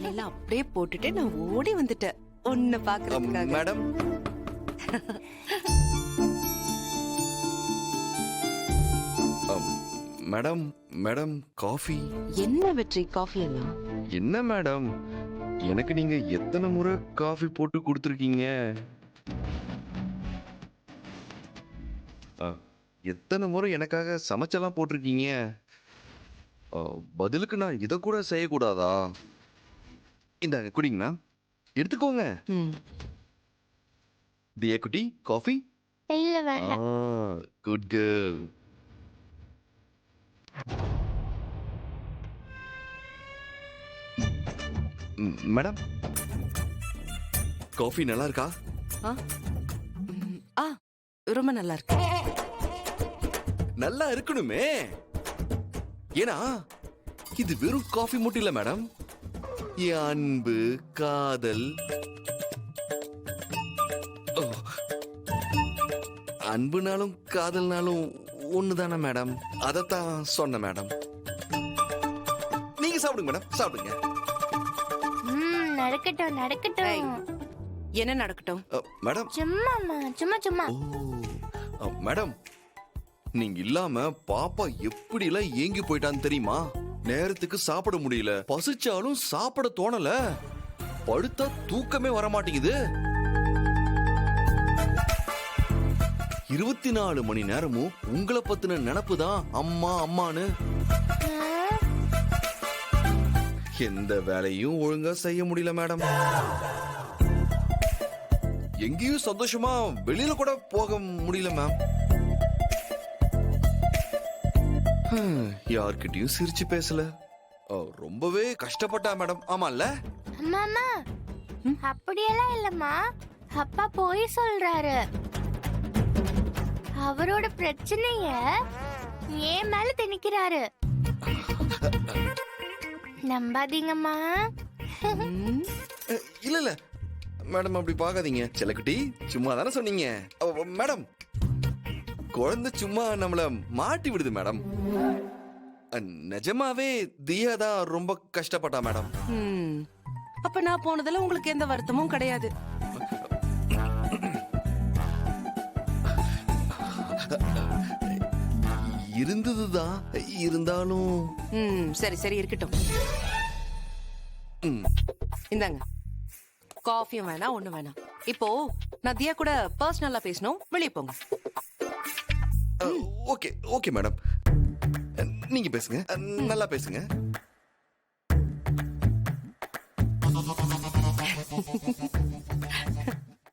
வேலையெல்லாம் அப்படியே போட்டுட்டு நான் ஓடி வந்துட்டேன் உன்னை பாக்குறதுக்காக. Madam madam madam coffee. என்ன வெற்றி காஃபி எல்லாம்? என்ன மேடம், எனக்கு நீங்க எத்தனை முறை காஃபி போட்டு கொடுத்துருக்கீங்க? எத்தனை முறை எனக்காக சமைச்செல்லாம் போட்டிருக்கீங்க? பதிலுக்கு நான் இதை கூட செய்யக்கூடாதா? இந்தாங்க குடிங்க மேம், எடுத்துக்கோங்க. தியா குட்டி காஃபி. இல்ல வேண்டாம். Good girl. மேடம் காஃபி நல்லா இருக்கா? ரொம்ப நல்லா இருக்கு. நல்லா இருக்கணுமே, ஏன்னா இது வெறும் காஃபி மட்டும் இல்ல மேடம். என் அன்பு காதல். அன்புனாலும் காதல்னாலும் ஒண்ணுதானே மேடம், அதத்தான் சொன்ன மேடம். நீங்க சாப்பிடுங்க மேடம், சாப்பிடுங்க. நடக்கட்டும் நடக்கட்டும். என்ன நடக்கட்டும் மேடம்? சும்மாமா, சும்மா சும்மா. மேடம், நீங்க இல்லாம பாப்பா எப்படி எல்லாம் ஏங்கி போயிட்டான்னு தெரியுமா? நேரத்துக்கு சாப்பிட முடியல, பசிச்சாலும் சாப்பிட தோணல, படுத்தா தூக்கமே வர மாட்டேங்குது. 24 மணி நேரமும் உங்களை பத்தின நினப்பு தான் அம்மா அம்மான்னு. எந்த வேலையும் ஒழுங்கா செய்ய முடியல மேடம். எங்கேயும் சந்தோஷமா வெளியில கூட போக முடியல மேம். யார்கிட்டயும் சிரிச்சு பேசல. ரொம்பவே கஷ்டப்பட்டா மேடம். ஆமால அம்மா, அப்படியெல்லாம் இல்லம்மா. அப்பா போய் சொல்றாரு. அவரோட பிரச்சனைய ஏன் மேல திணிக்கிறாரு. நம்பாதீங்கம்மா. இல்ல இல்ல மேடம், அப்படி பாக்காதீங்க. செல்லக்குட்டி சும்மா தானே சொன்னீங்க மேடம். குழந்தை சும்மா நம்மள மாட்டி விடுது மேடம். நிஜமாவே தியா தான் ரொம்ப கஷ்டப்பட்டா மேடம். அப்ப நான் போனதுல உங்களுக்கு எந்த வருத்தமும் கிடையாது. இருந்ததுதான், இருந்தாலும் சரி சரி இருக்கட்டும். இந்தாங்க காஃபியும் வேணாம் ஒண்ணும் வேணாம். இப்போ நான் தியா கூட பர்சனலா பேசணும், வெளியே போங்க. ஓகே ஓகே மேடம், நீங்க பேசுங்க, நல்லா பேசுங்க.